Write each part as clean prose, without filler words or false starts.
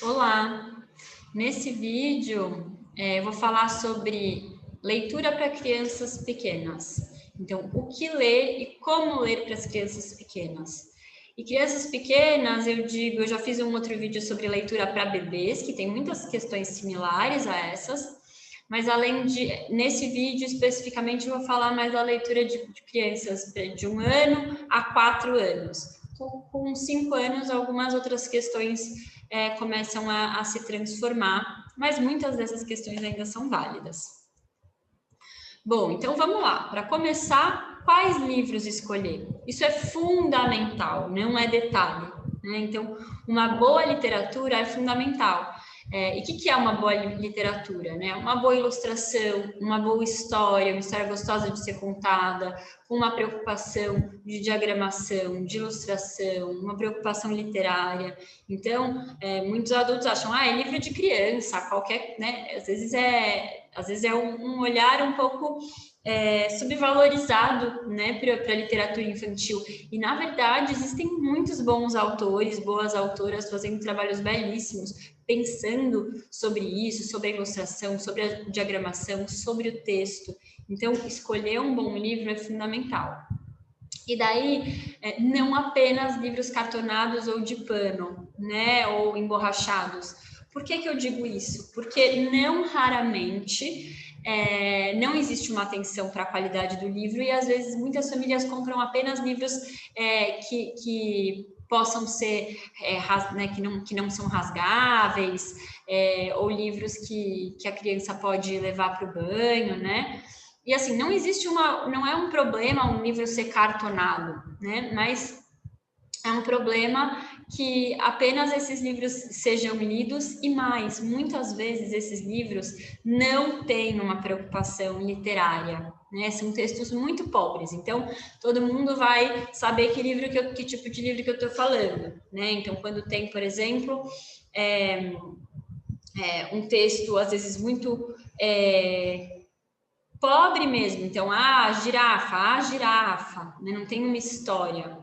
Olá! Nesse vídeo, eu vou falar sobre leitura para crianças pequenas. Então, o que ler e como ler para as crianças pequenas. E crianças pequenas, eu já fiz um outro vídeo sobre leitura para bebês, que tem muitas questões similares a essas, mas nesse vídeo especificamente, eu vou falar mais da leitura de crianças de 1 ano a 4 anos. Com 5 anos, algumas outras questões começam a se transformar, mas muitas dessas questões ainda são válidas. Bom, então vamos lá. Para começar, quais livros escolher? Isso é fundamental, não é detalhe, né? Então, uma boa literatura é fundamental. E o que é uma boa literatura, né? Uma boa ilustração, uma boa uma história gostosa de ser contada, com uma preocupação de diagramação, de ilustração, uma preocupação literária. Então, muitos adultos acham, é livro de criança, qualquer, né? Às vezes é um olhar um pouco subvalorizado, né, para a literatura infantil. E, na verdade, existem muitos bons autores, boas autoras fazendo trabalhos belíssimos, pensando sobre isso, sobre a ilustração, sobre a diagramação, sobre o texto. Então, escolher um bom livro é fundamental. E daí, não apenas livros cartonados ou de pano, né, ou emborrachados. Por que eu digo isso? Porque não raramente não existe uma atenção para a qualidade do livro e às vezes muitas famílias compram apenas livros que possam ser, né, que não são rasgáveis, ou livros que a criança pode levar para o banho, né? E assim, não é um problema um livro ser cartonado, né? Mas é um problema que apenas esses livros sejam lidos e mais, muitas vezes esses livros não têm uma preocupação literária, né? São textos muito pobres, então todo mundo vai saber que tipo de livro que eu estou falando, né? Então, quando tem, por exemplo, um texto às vezes muito pobre mesmo, então, a girafa, né? Não tem uma história.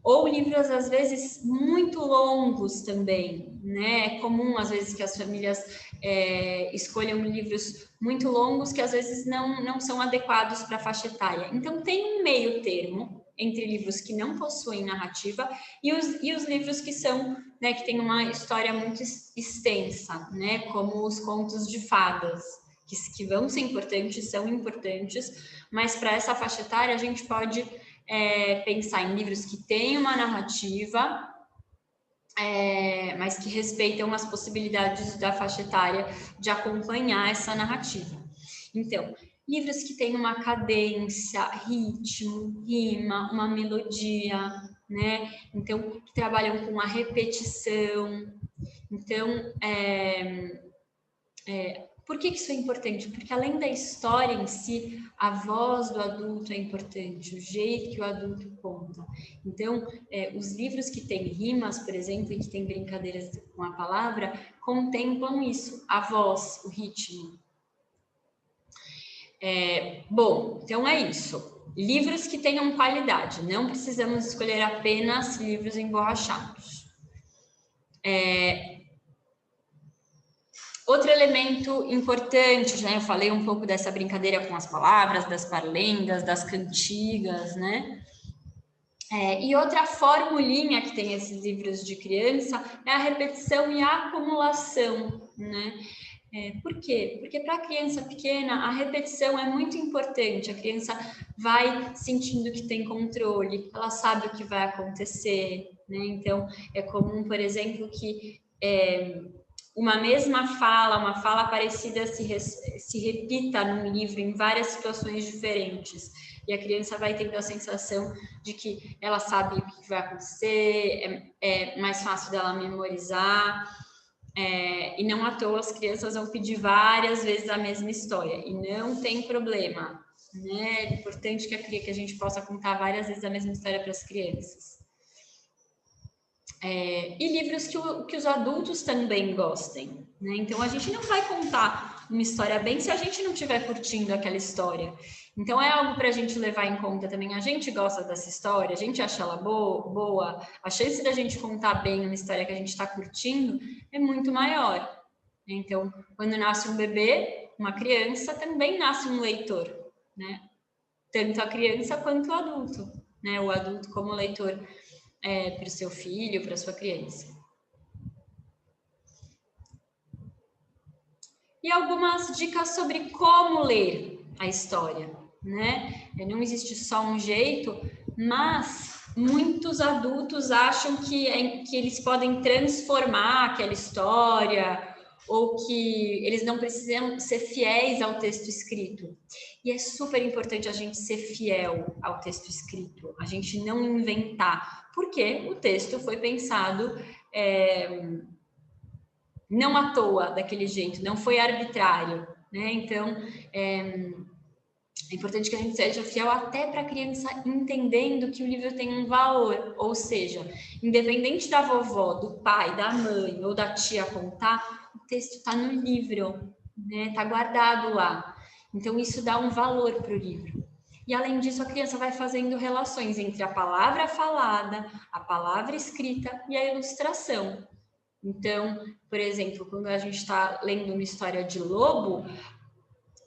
Ou livros, às vezes, muito longos também, né? É comum, às vezes, que as famílias escolham livros muito longos que, às vezes, não são adequados para a faixa etária. Então, tem um meio termo entre livros que não possuem narrativa e os livros que são, né, que têm uma história muito extensa, né? Como os contos de fadas, que vão ser importantes, são importantes, mas para essa faixa etária a gente pode pensar em livros que têm uma narrativa, mas que respeitam as possibilidades da faixa etária de acompanhar essa narrativa. Então, livros que têm uma cadência, ritmo, rima, uma melodia, né? Então, que trabalham com a repetição. Então, por que isso é importante? Porque além da história em si, a voz do adulto é importante, o jeito que o adulto conta. Então, os livros que têm rimas, por exemplo, e que têm brincadeiras com a palavra, contemplam isso, a voz, o ritmo. Bom, então é isso. Livros que tenham qualidade, não precisamos escolher apenas livros emborrachados. Outro elemento importante, já eu falei um pouco dessa brincadeira com as palavras, das parlendas, das cantigas, né? E outra formulinha que tem esses livros de criança é a repetição e a acumulação, né? Por quê? Porque para a criança pequena a repetição é muito importante, a criança vai sentindo que tem controle, ela sabe o que vai acontecer, né? Então, é comum, por exemplo, que uma mesma fala, uma fala parecida se repita num livro em várias situações diferentes. E a criança vai tendo a sensação de que ela sabe o que vai acontecer, é mais fácil dela memorizar. E não à toa as crianças vão pedir várias vezes a mesma história. E não tem problema, né? É importante que a gente possa contar várias vezes a mesma história para as crianças. E livros que os adultos também gostem, né? Então, a gente não vai contar uma história bem se a gente não estiver curtindo aquela história. Então, é algo para a gente levar em conta também. A gente gosta dessa história, a gente acha ela boa, a chance da gente contar bem uma história que a gente está curtindo é muito maior. Então, quando nasce um bebê, uma criança, também nasce um leitor, né? Tanto a criança quanto o adulto, né? O adulto como leitor para o seu filho, para a sua criança. E algumas dicas sobre como ler a história, né? Não existe só um jeito, mas muitos adultos acham que eles podem transformar aquela história ou que eles não precisam ser fiéis ao texto escrito. E é super importante a gente ser fiel ao texto escrito, a gente não inventar, porque o texto foi pensado não à toa, daquele jeito, não foi arbitrário, né? Então, é importante que a gente seja fiel até para a criança entendendo que o livro tem um valor, ou seja, independente da vovó, do pai, da mãe ou da tia contar, o texto está no livro, né? Está guardado lá. Então, isso dá um valor para o livro. E, além disso, a criança vai fazendo relações entre a palavra falada, a palavra escrita e a ilustração. Então, por exemplo, quando a gente está lendo uma história de lobo,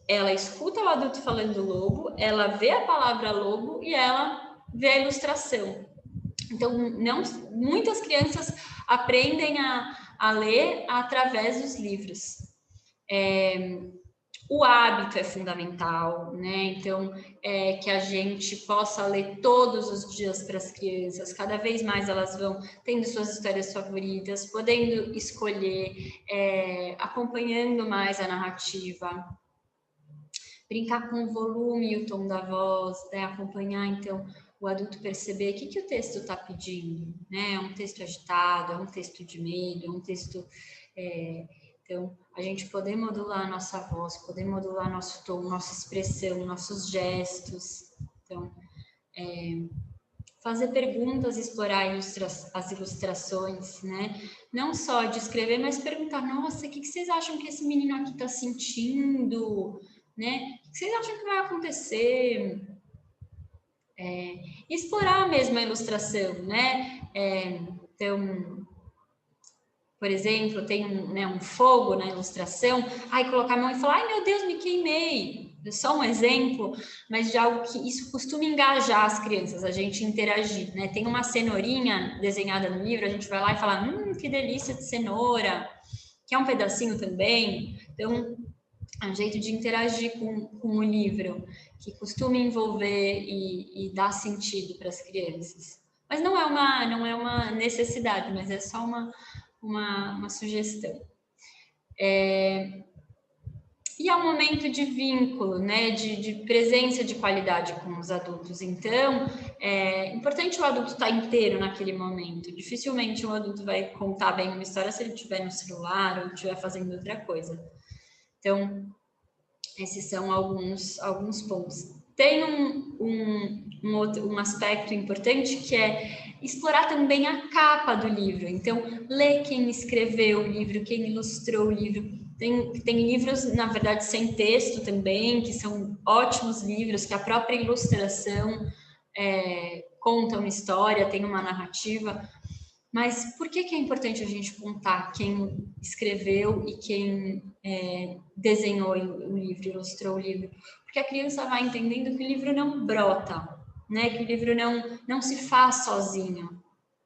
ela escuta o adulto falando lobo, ela vê a palavra lobo e ela vê a ilustração. Então, muitas crianças aprendem a ler através dos livros. O hábito é fundamental, né? Então, que a gente possa ler todos os dias para as crianças, cada vez mais elas vão tendo suas histórias favoritas, podendo escolher, acompanhando mais a narrativa, brincar com o volume e o tom da voz, né? Acompanhar, então, o adulto perceber o que o texto está pedindo, né? É um texto agitado, é um texto de medo, é um texto... Então, a gente poder modular a nossa voz, poder modular nosso tom, nossa expressão, nossos gestos. Então, fazer perguntas, explorar as ilustrações, né? Não só de escrever, mas perguntar, nossa, o que vocês acham que esse menino aqui está sentindo? Né? O que vocês acham que vai acontecer? Explorar mesmo a ilustração, né? Então, por exemplo, tem um fogo na ilustração, aí colocar a mão e falar, ai meu Deus, me queimei. É só um exemplo, mas de algo que isso costuma engajar as crianças, a gente interagir, né? Tem uma cenourinha desenhada no livro, a gente vai lá e fala, que delícia de cenoura, que é um pedacinho também. Então, é um jeito de interagir com o livro, que costuma envolver e dar sentido para as crianças. Mas não é uma necessidade, mas é só uma sugestão. E é um momento de vínculo, né, de presença de qualidade com os adultos. Então, é importante o adulto estar inteiro naquele momento. Dificilmente um adulto vai contar bem uma história se ele estiver no celular ou estiver fazendo outra coisa. Então, esses são alguns pontos. Tem um aspecto importante que é explorar também a capa do livro. Então, ler quem escreveu o livro, quem ilustrou o livro. Tem livros, na verdade, sem texto também, que são ótimos livros, que a própria ilustração conta uma história, tem uma narrativa. Mas por que é importante a gente contar quem escreveu e quem desenhou o livro, ilustrou o livro? Porque a criança vai entendendo que o livro não brota, né? Que o livro não se faz sozinho,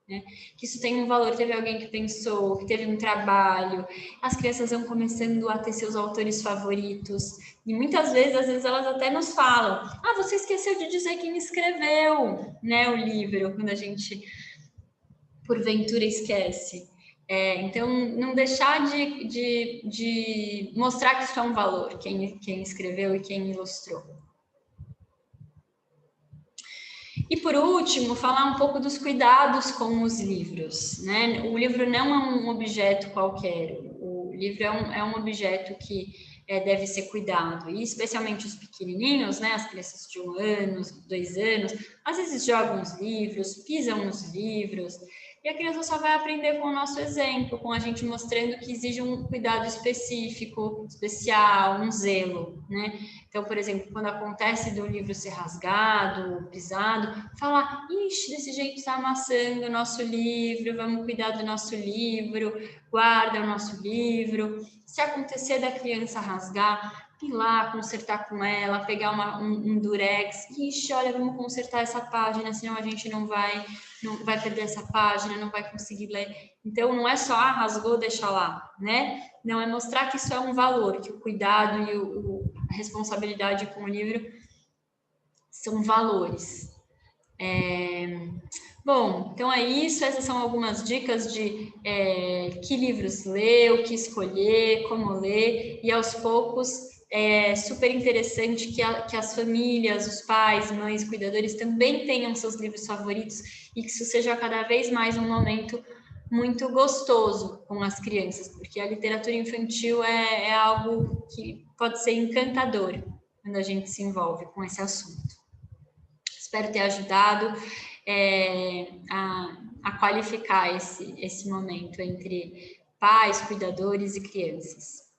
né? Que isso tem um valor, teve alguém que pensou, que teve um trabalho. As crianças vão começando a ter seus autores favoritos. E muitas vezes, às vezes elas até nos falam, você esqueceu de dizer quem escreveu, né, o livro, quando a gente porventura esquece. Então, não deixar de mostrar que isso é um valor, quem escreveu e quem ilustrou. E, por último, falar um pouco dos cuidados com os livros, né? O livro não é um objeto qualquer, o livro é um objeto que deve ser cuidado, e especialmente os pequenininhos, né? As crianças de 1 ano, 2 anos, às vezes jogam os livros, pisam nos livros. e a criança só vai aprender com o nosso exemplo, com a gente mostrando que exige um cuidado específico, especial, um zelo, né? Então, por exemplo, quando acontece do livro ser rasgado, pisado, falar, ixi, desse jeito está amassando o nosso livro, vamos cuidar do nosso livro, guarda o nosso livro. Se acontecer da criança rasgar, ir lá, consertar com ela, pegar um durex, ixi, olha, vamos consertar essa página, senão a gente não vai perder essa página, não vai conseguir ler. Então, não é só, rasgou, deixa lá, né? Não, é mostrar que isso é um valor, que o cuidado e a responsabilidade com o livro são valores. Bom, então é isso. Essas são algumas dicas de que livros ler, o que escolher, como ler, e aos poucos é super interessante que as famílias, os pais, mães, cuidadores também tenham seus livros favoritos e que isso seja cada vez mais um momento muito gostoso com as crianças, porque a literatura infantil é algo que pode ser encantador quando a gente se envolve com esse assunto. Espero ter ajudado a qualificar esse momento entre pais, cuidadores e crianças.